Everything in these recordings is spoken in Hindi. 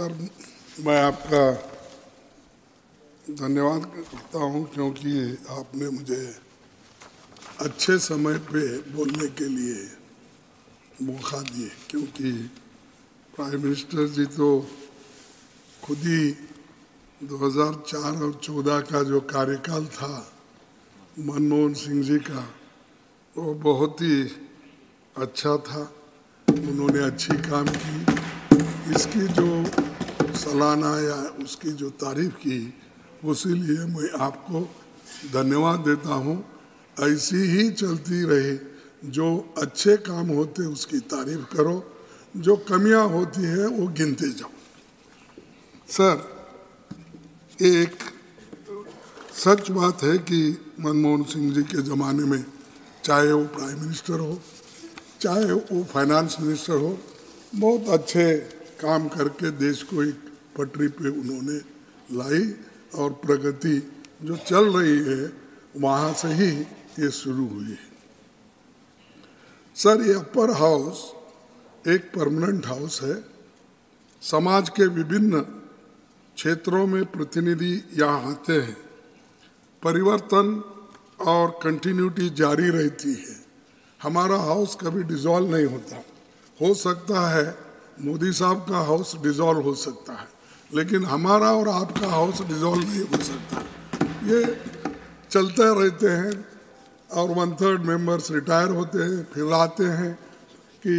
सर, मैं आपका धन्यवाद करता हूं क्योंकि आपने मुझे अच्छे समय पे बोलने के लिए मौका दिए, क्योंकि प्राइम मिनिस्टर जी तो खुद ही 2004 और 14 का जो कार्यकाल था मनमोहन सिंह जी का, वो बहुत ही अच्छा था। उन्होंने अच्छी काम की। इसकी जो सालाना या उसकी जो तारीफ की, उसीलिए मैं आपको धन्यवाद देता हूँ। ऐसी ही चलती रहे, जो अच्छे काम होते उसकी तारीफ करो, जो कमियां होती हैं वो गिनते जाओ। सर, एक सच बात है कि मनमोहन सिंह जी के ज़माने में, चाहे वो प्राइम मिनिस्टर हो, चाहे वो फाइनेंस मिनिस्टर हो, बहुत अच्छे काम करके देश को एक पटरी पे उन्होंने लाई और प्रगति जो चल रही है वहाँ से ही ये शुरू हुई है। सर, ये अपर हाउस एक परमानेंट हाउस है। समाज के विभिन्न क्षेत्रों में प्रतिनिधि यहाँ आते हैं। परिवर्तन और कंटिन्यूटी जारी रहती है। हमारा हाउस कभी डिसॉल्व नहीं होता। हो सकता है मोदी साहब का हाउस डिसॉल्व हो सकता है, लेकिन हमारा और आपका हाउस डिसॉल्व नहीं हो सकता। ये चलते रहते हैं और 1/3 मेंबर्स रिटायर होते हैं, फिर आते हैं कि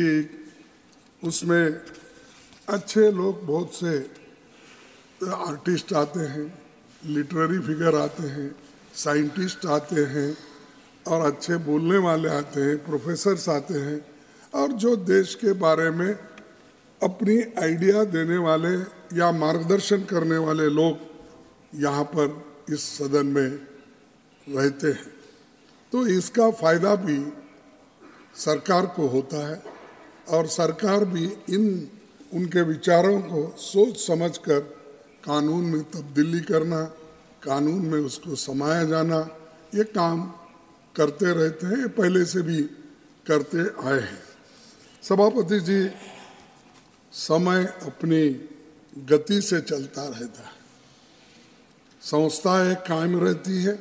उसमें अच्छे लोग, बहुत से आर्टिस्ट आते हैं, लिटरेरी फिगर आते हैं, साइंटिस्ट आते हैं और अच्छे बोलने वाले आते हैं, प्रोफेसर्स आते हैं, और जो देश के बारे में अपनी आइडिया देने वाले या मार्गदर्शन करने वाले लोग यहाँ पर इस सदन में रहते हैं। तो इसका फायदा भी सरकार को होता है और सरकार भी उनके विचारों को सोच समझकर कानून में तब्दीली करना, कानून में उसको समाया जाना, ये काम करते रहते हैं। पहले से भी करते आए हैं। सभापति जी, समय अपनी गति से चलता रहता है। संस्थाएं कायम रहती है,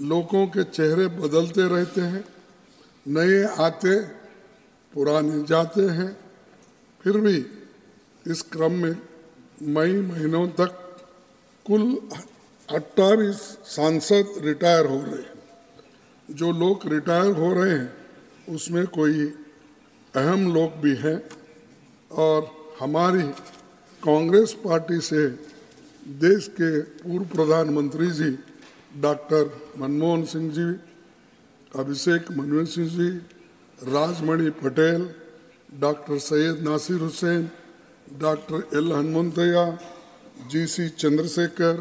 लोगों के चेहरे बदलते रहते हैं, नए आते पुराने जाते हैं। फिर भी इस क्रम में मई महीनों तक कुल 28 सांसद रिटायर हो रहे हैं। जो लोग रिटायर हो रहे हैं उसमें कोई अहम लोग भी हैं, और हमारी कांग्रेस पार्टी से देश के पूर्व प्रधानमंत्री ji doctor Manmohan Singh ji, Abhishek Manu Singh ji, Rajmani Patel, doctor Syed Nasir Hussain, doctor L Hanumanthaiah, GC Chandrashekhar,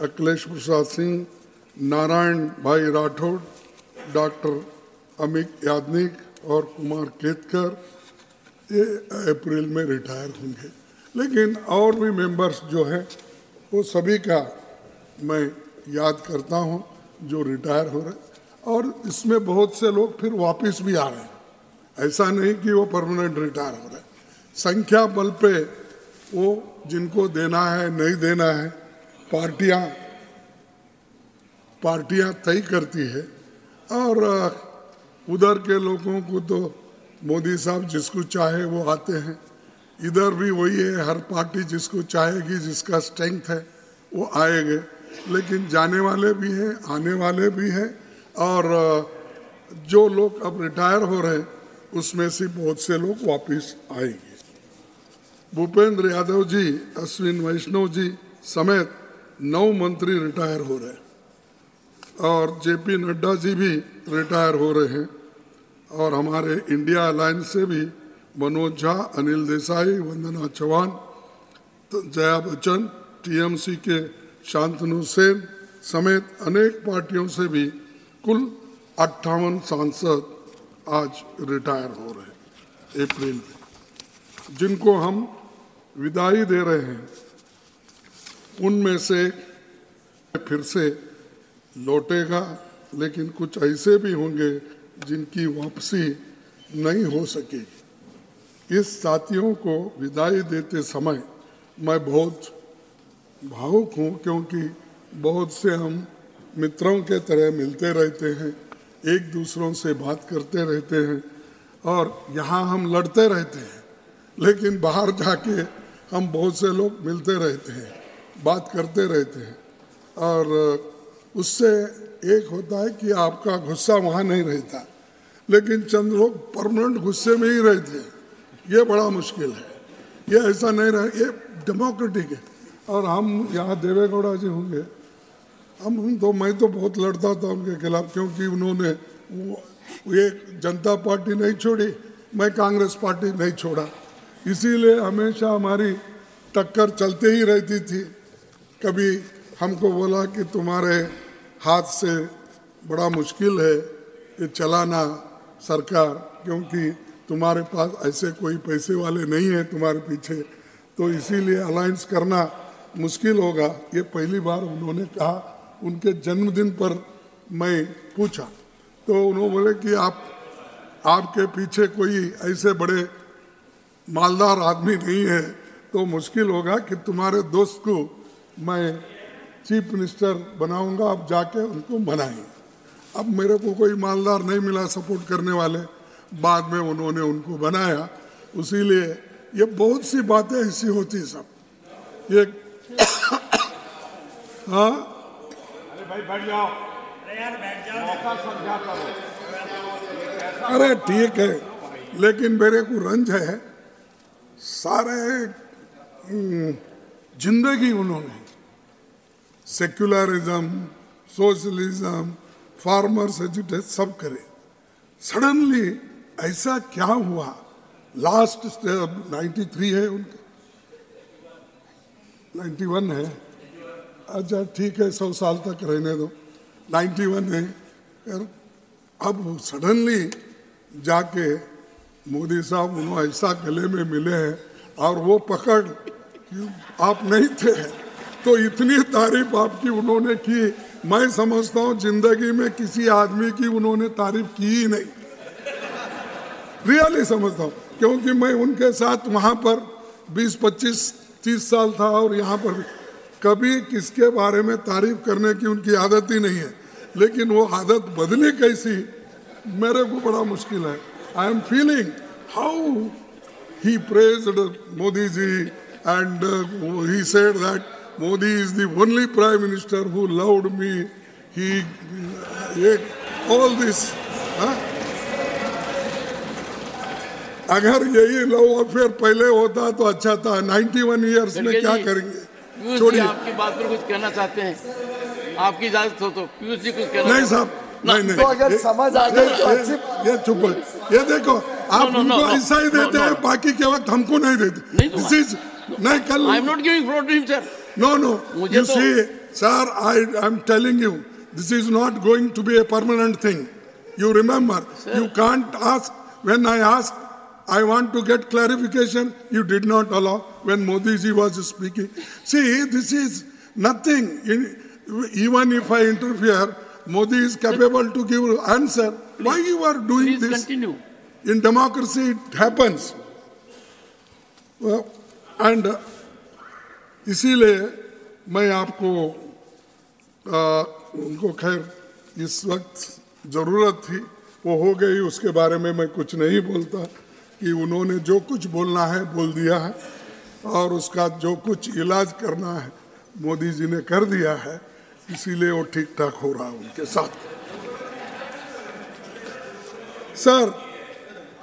Akhilesh Prasad Singh, Narayan Bhai Rathod, doctor Amit Yagnik और कुमार केतकर, ये अप्रैल में रिटायर होंगे। लेकिन और भी मेंबर्स जो हैं वो सभी का मैं याद करता हूं जो रिटायर हो रहे हैं, और इसमें बहुत से लोग फिर वापस भी आ रहे हैं। ऐसा नहीं कि वो परमानेंट रिटायर हो रहे हैं। संख्या बल पे वो जिनको देना है नहीं देना है पार्टियां तय करती है, और उधर के लोगों को तो मोदी साहब जिसको चाहे वो आते हैं। इधर भी वही है, हर पार्टी जिसको चाहेगी, जिसका स्ट्रेंथ है वो आएंगे। लेकिन जाने वाले भी हैं, आने वाले भी हैं, और जो लोग अब रिटायर हो रहे हैं उसमें से बहुत से लोग वापस आएंगे। भूपेंद्र यादव जी, अश्विन वैष्णव जी समेत 9 मंत्री रिटायर हो रहे हैं, और JP नड्डा जी भी रिटायर हो रहे हैं, और हमारे इंडिया अलायंस से भी मनोज झा, अनिल देसाई, वंदना चौहान, जया बच्चन, TMC के शांतनु सेन समेत अनेक पार्टियों से भी कुल 58 सांसद आज रिटायर हो रहे हैं अप्रैल में, जिनको हम विदाई दे रहे हैं। उनमें से फिर से लौटेगा, लेकिन कुछ ऐसे भी होंगे जिनकी वापसी नहीं हो सकेगी। इस साथियों को विदाई देते समय मैं बहुत भावुक हूँ, क्योंकि बहुत से हम मित्रों के तरह मिलते रहते हैं, एक दूसरों से बात करते रहते हैं और यहाँ हम लड़ते रहते हैं, लेकिन बाहर जाके हम बहुत से लोग मिलते रहते हैं, बात करते रहते हैं और उससे एक होता है कि आपका गुस्सा वहाँ नहीं रहता, लेकिन चंद लोग परमानेंट गुस्से में ही रहते हैं। ये बड़ा मुश्किल है, ये ऐसा नहीं रहे, ये डेमोक्रेटिक है। और हम यहाँ देवेगौड़ा जी होंगे, मैं तो बहुत लड़ता था उनके खिलाफ, क्योंकि उन्होंने ये जनता पार्टी नहीं छोड़ी, मैं कांग्रेस पार्टी नहीं छोड़ा, इसीलिए हमेशा हमारी टक्कर चलते ही रहती थी। कभी हमको बोला कि तुम्हारे हाथ से बड़ा मुश्किल है ये चलाना सरकार, क्योंकि तुम्हारे पास ऐसे कोई पैसे वाले नहीं है तुम्हारे पीछे, तो इसीलिए अलायंस करना मुश्किल होगा। ये पहली बार उन्होंने कहा, उनके जन्मदिन पर मैं पूछा तो उन्होंने बोले कि आपके पीछे कोई ऐसे बड़े मालदार आदमी नहीं है, तो मुश्किल होगा कि तुम्हारे दोस्त को मैं चीफ मिनिस्टर बनाऊंगा, आप जाके उनको बनाएंगे। अब मेरे को कोई मालदार नहीं मिला सपोर्ट करने वाले, बाद में उन्होंने उनको बनाया। इसीलिए ये बहुत सी बातें ऐसी होती सब ये हाँ अरे भाई बैठ जाओ, अरे यार बैठ जाओ, मौका समझा करो। अरे ठीक है, लेकिन मेरे को रंज है, सारे जिंदगी उन्होंने सेक्युलरिज्म, सोशलिज्म, फार्मर्स एजुटेशन सब करे, सडनली ऐसा क्या हुआ? लास्ट 93 है उनका, 91 है, अच्छा ठीक है 100 साल तक रहने दो, 91 है। अब सडनली जाके मोदी साहब उन्होंने ऐसा गले में मिले हैं और वो पकड़ आप नहीं थे, तो इतनी तारीफ आपकी उन्होंने की, मैं समझता हूँ जिंदगी में किसी आदमी की उन्होंने तारीफ की ही नहीं, रियली समझता हूँ, क्योंकि मैं उनके साथ वहाँ पर 20, 25, 30 साल था और यहाँ पर कभी किसके बारे में तारीफ करने की उनकी आदत ही नहीं है, लेकिन वो आदत बदली कैसी मेरे को बड़ा मुश्किल है। I am feeling how he praised Modi ji and he said that Modi is the only prime minister who loved me. He all this. अगर यही लव अफेयर पहले होता तो अच्छा था। 91 इयर्स में क्या करेंगे? छोड़िए, आपकी बात पर कुछ कहना चाहते हैं, आपकी इजाजत हो तो पीयूष जी कुछ कहना। नहीं साहब, नहीं तो अगर समझ आ जाए तो अच्छी। ये चुप, ये देखो आप उनको ऐसा ही देते हैं, बाकी के वक्त हमको नहीं देते। दिस इज नहीं कल। I am not giving floor to him sir. No no, you see sir, I am telling you this is not going to be a permanent thing. You remember, you can't ask when I ask I want to get clarification. You did not allow when Modi ji was speaking. See, this is nothing. Even if I interfere, Modi is capable to give answer. Please, why you are doing please this? Continue. In democracy, it happens. And इसीलिए मैं आपको उनको खैर इस वक्त ज़रूरत थी, वो हो गई, उसके बारे में मैं कुछ नहीं बोलता कि उन्होंने जो कुछ बोलना है बोल दिया है और उसका जो कुछ इलाज करना है मोदी जी ने कर दिया है, इसीलिए वो ठीक ठाक हो रहा है उनके साथ। सर,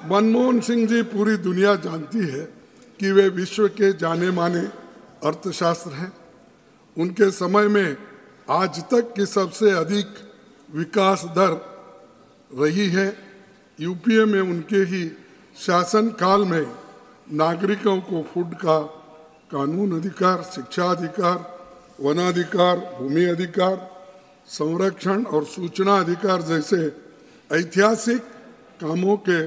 मनमोहन सिंह जी पूरी दुनिया जानती है कि वे विश्व के जाने माने अर्थशास्त्र हैं। उनके समय में आज तक की सबसे अधिक विकास दर रही है। यूपीए में उनके ही शासन काल में नागरिकों को फूड का कानून अधिकार, शिक्षा अधिकार, वनाधिकार, भूमि अधिकार, संरक्षण और सूचना अधिकार जैसे ऐतिहासिक कामों के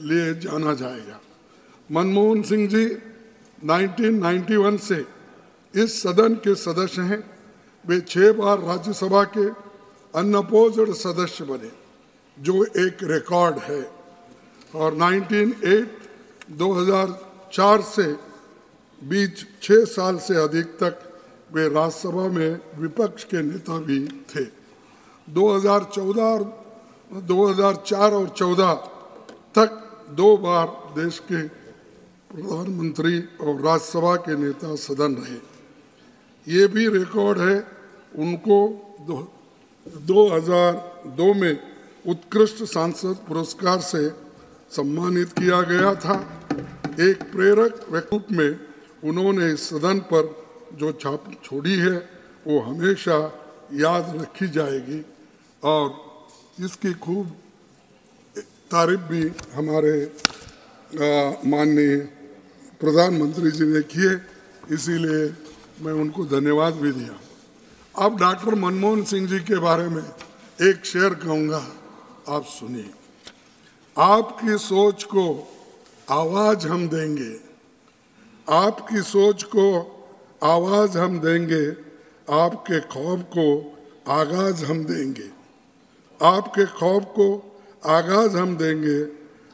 लिए जाना जाएगा। मनमोहन सिंह जी 1991 से इस सदन के सदस्य हैं। वे 6 बार राज्यसभा के अनअपोज्ड सदस्य बने, जो एक रिकॉर्ड है, और 2004 से बीच 6 साल से अधिक तक वे राज्यसभा में विपक्ष के नेता भी थे। 2004 और 14 तक 2 बार देश के प्रधानमंत्री और राज्यसभा के नेता सदन रहे। ये भी रिकॉर्ड है। उनको 2002 में उत्कृष्ट सांसद पुरस्कार से सम्मानित किया गया था। एक प्रेरक व्यक्तित्व में उन्होंने इस सदन पर जो छाप छोड़ी है वो हमेशा याद रखी जाएगी और इसकी खूब तारीफ भी हमारे माननीय प्रधानमंत्री जी ने किए, इसीलिए मैं उनको धन्यवाद भी दिया। अब डॉक्टर मनमोहन सिंह जी के बारे में एक शेर कहूँगा, आप सुनिए। आपकी सोच को आवाज हम देंगे, आपकी सोच को आवाज हम देंगे, आपके ख्वाब को आगाज हम देंगे, आपके ख्वाब को आगाज हम देंगे।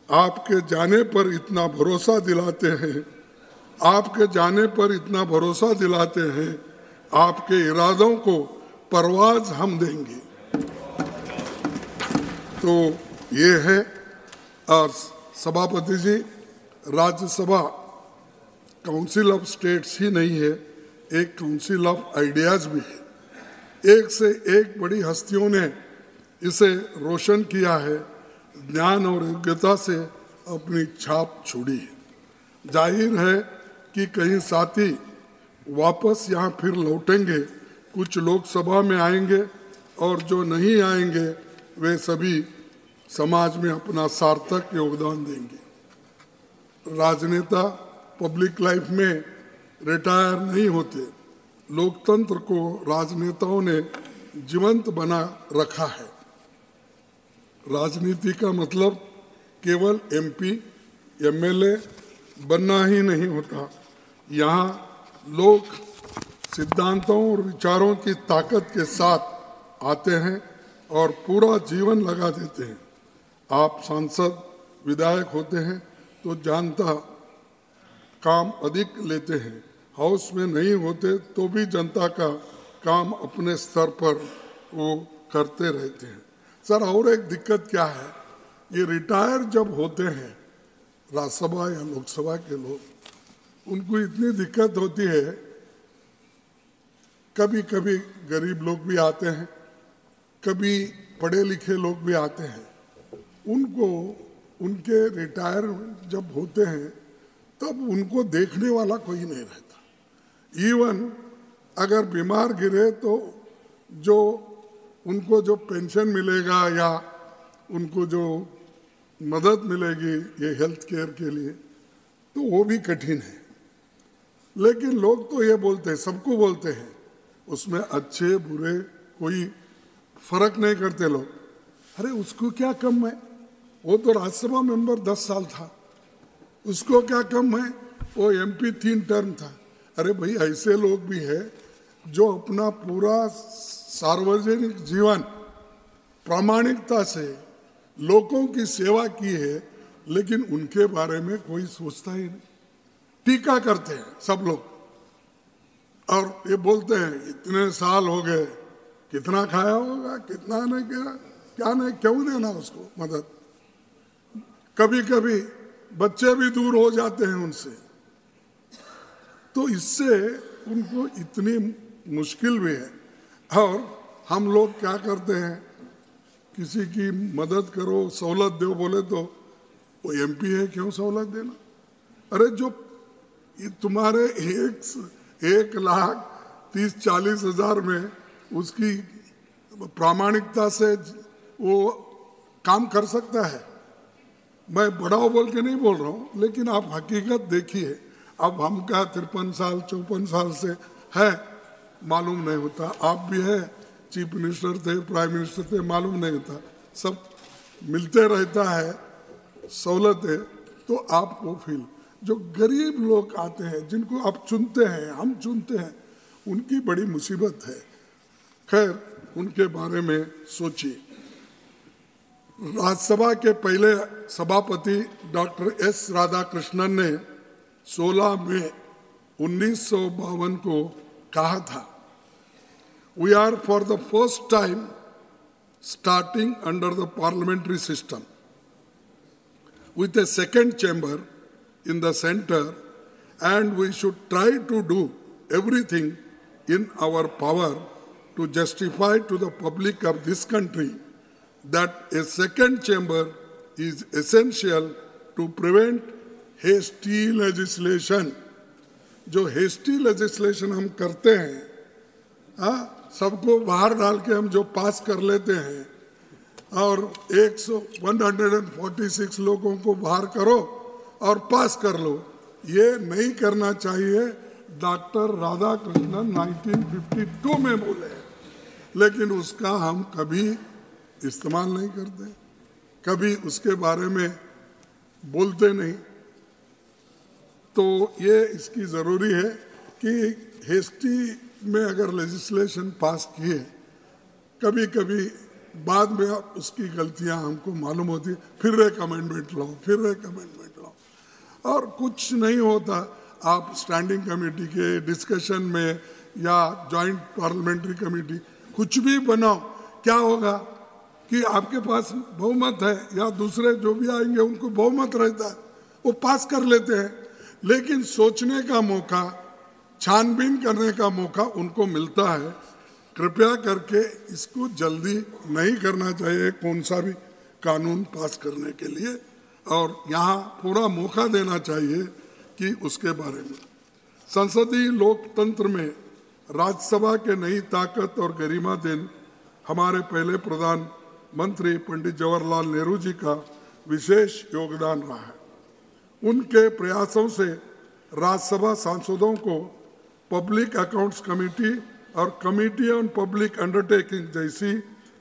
आपके जाने पर इतना भरोसा दिलाते हैं, आपके जाने पर इतना भरोसा दिलाते हैं, आपके इरादों को परवाज हम देंगे। तो ये है। और सभापति जी, राज्यसभा काउंसिल ऑफ स्टेट्स ही नहीं है, एक काउंसिल ऑफ आइडियाज भी है। एक से एक बड़ी हस्तियों ने इसे रोशन किया है, ज्ञान और योग्यता से अपनी छाप छोड़ी है। जाहिर है कि कई साथी वापस यहाँ फिर लौटेंगे, कुछ लोकसभा में आएंगे और जो नहीं आएंगे वे सभी समाज में अपना सार्थक योगदान देंगे। राजनेता पब्लिक लाइफ में रिटायर नहीं होते। लोकतंत्र को राजनेताओं ने जीवंत बना रखा है। राजनीति का मतलब केवल एमपी, एमएलए बनना ही नहीं होता। यहाँ लोग सिद्धांतों और विचारों की ताकत के साथ आते हैं और पूरा जीवन लगा देते हैं। आप सांसद, विधायक होते हैं तो जनता काम अधिक लेते हैं, हाउस में नहीं होते तो भी जनता का काम अपने स्तर पर वो करते रहते हैं। सर, और एक दिक्कत क्या है, ये रिटायर जब होते हैं राज्यसभा या लोकसभा के लोग, उनको इतनी दिक्कत होती है। कभी कभी गरीब लोग भी आते हैं, कभी पढ़े लिखे लोग भी आते हैं। उनको उनके रिटायर जब होते हैं तब उनको देखने वाला कोई नहीं रहता। इवन अगर बीमार गिरे तो जो उनको जो पेंशन मिलेगा या उनको जो मदद मिलेगी ये हेल्थ केयर के लिए, तो वो भी कठिन है। लेकिन लोग तो ये बोलते हैं, सबको बोलते हैं, उसमें अच्छे बुरे कोई फर्क नहीं करते लोग। अरे उसको क्या कम है, वो तो राज्यसभा मेंबर 10 साल था, उसको क्या कम है, वो एमपी 3 टर्म था। अरे भाई, ऐसे लोग भी हैं जो अपना पूरा सार्वजनिक जीवन प्रामाणिकता से लोगों की सेवा की है, लेकिन उनके बारे में कोई सोचता ही नहीं। टीका करते हैं सब लोग और ये बोलते हैं इतने साल हो गए, कितना खाया होगा, कितना नहीं किया, क्या नहीं, क्यों देना उसको मदद। कभी कभी बच्चे भी दूर हो जाते हैं उनसे, तो इससे उनको इतनी मुश्किल भी है। और हम लोग क्या करते हैं, किसी की मदद करो, सहूलत दो बोले तो वो एमपी है, क्यों सहूलत देना। अरे जो तुम्हारे 1,30,40,000 में उसकी प्रामाणिकता से वो काम कर सकता है। मैं बड़ा बोल के नहीं बोल रहा हूँ, लेकिन आप हकीकत देखिए। अब हम क्या 53 साल 54 साल से है, मालूम नहीं होता। आप भी है, चीफ मिनिस्टर थे, प्राइम मिनिस्टर थे, मालूम नहीं होता। सब मिलते रहता है सहूलतें, तो आप वो फील। जो गरीब लोग आते हैं, जिनको आप चुनते हैं, हम चुनते हैं, उनकी बड़ी मुसीबत है। खैर, उनके बारे में सोचिए। राज्यसभा के पहले सभापति डॉक्टर एस राधाकृष्णन ने 16 मई 1952 को कहा था, we are for the first time starting under the parliamentary system with a second chamber in the center, and we should try to do everything in our power to justify to the public of this country that a second chamber is essential to prevent hasty legislation. जो hasty legislation हम करते हैं, सबको बाहर डाल के हम जो पास कर लेते हैं और 146 लोगों को बाहर करो और पास कर लो, ये नहीं करना चाहिए। डॉक्टर राधाकृष्णन 1952 में बोले, लेकिन उसका हम कभी इस्तेमाल नहीं करते, कभी उसके बारे में बोलते नहीं। तो ये इसकी ज़रूरी है कि हेस्टी में अगर लेजिस्लेशन पास किए, कभी कभी बाद में उसकी गलतियां हमको मालूम होती, फिर एक अमेंडमेंट लाओ, फिर एक अमेंडमेंट लाओ, और कुछ नहीं होता। आप स्टैंडिंग कमेटी के डिस्कशन में या जॉइंट पार्लियामेंट्री कमेटी कुछ भी बनाओ, क्या होगा कि आपके पास बहुमत है या दूसरे जो भी आएंगे उनको बहुमत रहता है, वो पास कर लेते हैं, लेकिन सोचने का मौका, छानबीन करने का मौका उनको मिलता है। कृपया करके इसको जल्दी नहीं करना चाहिए कौन सा भी कानून पास करने के लिए, और यहाँ पूरा मौका देना चाहिए कि उसके बारे में। संसदीय लोकतंत्र में राज्यसभा के नई ताकत और गरिमा देन हमारे पहले प्रधानमंत्री पंडित जवाहरलाल नेहरू जी का विशेष योगदान रहा है। उनके प्रयासों से राज्यसभा सांसदों को पब्लिक अकाउंट्स कमेटी और कमेटी ऑन पब्लिक अंडरटेकिंग जैसी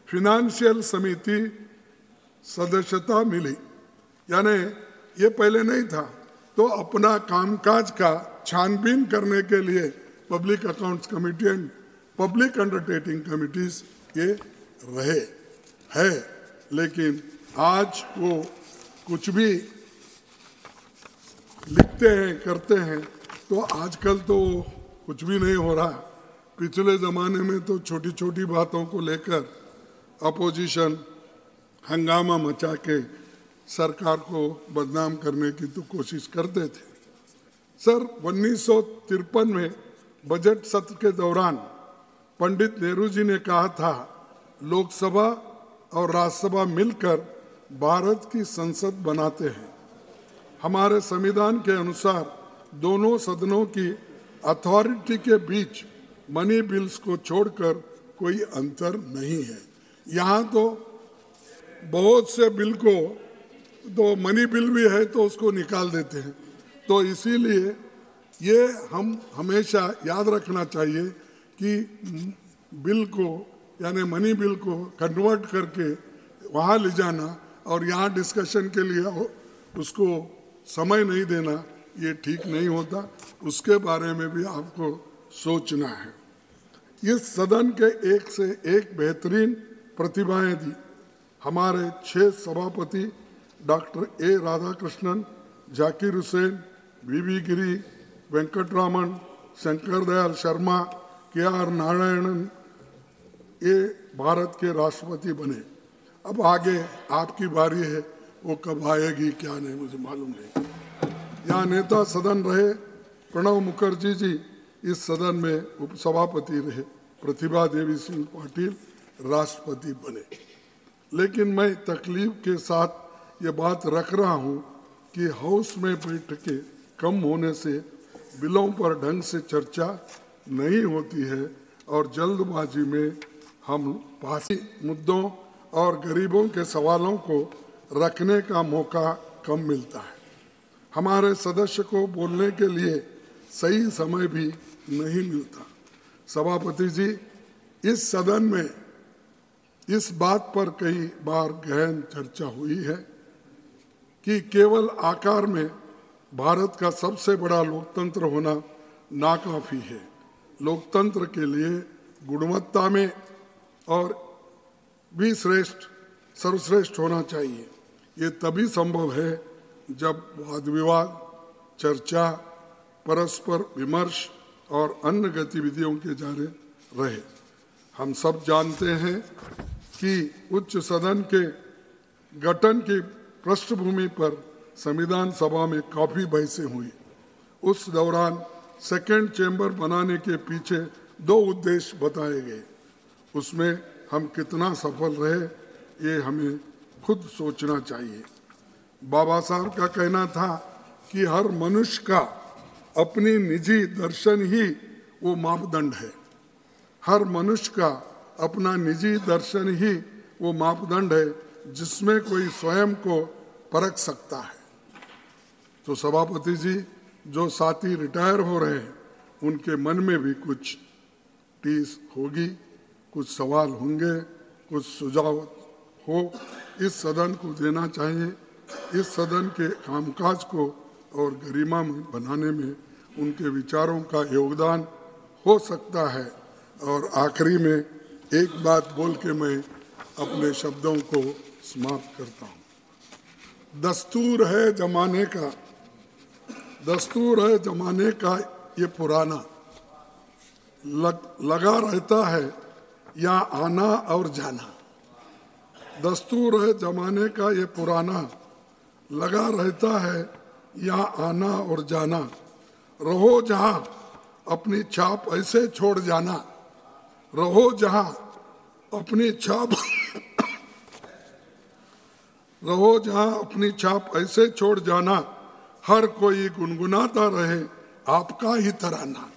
फिनेंशियल समिति सदस्यता मिली, यानी ये पहले नहीं था। तो अपना कामकाज का छानबीन करने के लिए public accounts committee and public undertaking committees ये रहे है, लेकिन आज वो कुछ भी लिखते हैं, करते हैं, तो आजकल तो कुछ भी नहीं हो रहा। पिछले ज़माने में तो छोटी छोटी बातों को लेकर अपोजिशन हंगामा मचा के सरकार को बदनाम करने की तो कोशिश करते थे। सर 1953 में बजट सत्र के दौरान पंडित नेहरू जी ने कहा था, लोकसभा और राज्यसभा मिलकर भारत की संसद बनाते हैं। हमारे संविधान के अनुसार दोनों सदनों की अथॉरिटी के बीच मनी बिल्स को छोड़कर कोई अंतर नहीं है। यहाँ तो बहुत से बिल को तो मनी बिल भी है तो उसको निकाल देते हैं। तो इसीलिए ये हम हमेशा याद रखना चाहिए कि बिल को यानी मनी बिल को कन्वर्ट करके वहाँ ले जाना और यहाँ डिस्कशन के लिए उसको समय नहीं देना, ये ठीक नहीं होता। उसके बारे में भी आपको सोचना है। ये सदन के एक से एक बेहतरीन प्रतिभाएं दी। हमारे 6 सभापति doctor A Radhakrishnan, Zakir Hussain, V V Giri, Venkataraman, Shankar Dayal Sharma, K R. Narayanan ये भारत के राष्ट्रपति बने। अब आगे आपकी बारी है, वो कब आएगी क्या नहीं मुझे मालूम नहीं। यहाँ नेता सदन रहे प्रणब मुखर्जी जी इस सदन में उपसभापति रहे, प्रतिभा देवी सिंह पाटिल राष्ट्रपति बने। लेकिन मैं तकलीफ के साथ ये बात रख रहा हूँ कि हाउस में बैठकें कम होने से बिलों पर ढंग से चर्चा नहीं होती है और जल्दबाजी में हम पासी मुद्दों और गरीबों के सवालों को रखने का मौका कम मिलता है। हमारे सदस्य को बोलने के लिए सही समय भी नहीं मिलता। सभापति जी, इस सदन में इस बात पर कई बार गहन चर्चा हुई है कि केवल आकार में भारत का सबसे बड़ा लोकतंत्र होना नाकाफी है। लोकतंत्र के लिए गुणवत्ता में और भी सर्वश्रेष्ठ होना चाहिए। ये तभी संभव है जब वाद विवाद, चर्चा परस्पर विमर्श और अन्य गतिविधियों के जारी रहे। हम सब जानते हैं कि उच्च सदन के गठन की पृष्ठभूमि पर संविधान सभा में काफी बहसें हुई। उस दौरान सेकेंड चेंबर बनाने के पीछे 2 उद्देश्य बताए गए। उसमें हम कितना सफल रहे ये हमें खुद सोचना चाहिए। बाबा साहब का कहना था कि हर मनुष्य का अपनी निजी दर्शन ही वो मापदंड है। हर मनुष्य का अपना निजी दर्शन ही वो मापदंड है जिसमें कोई स्वयं को परख सकता है। तो सभापति जी, जो साथी रिटायर हो रहे हैं उनके मन में भी कुछ टीस होगी, कुछ सवाल होंगे, कुछ सुझाव हो, इस सदन को देना चाहिए। इस सदन के कामकाज को और गरिमा में बनाने में उनके विचारों का योगदान हो सकता है। और आखिरी में एक बात बोल के मैं अपने शब्दों को समाप्त करता हूँ। दस्तूर है जमाने का, दस्तूर है जमाने का ये पुराना, लगा रहता है यहाँ आना और जाना। दस्तूर है जमाने का ये पुराना, लगा रहता है यहाँ आना और जाना। रहो जहाँ अपनी छाप ऐसे छोड़ जाना, रहो जहाँ अपनी छाप रहो जहाँ अपनी छाप ऐसे छोड़ जाना, हर कोई गुनगुनाता रहे आपका ही तराना।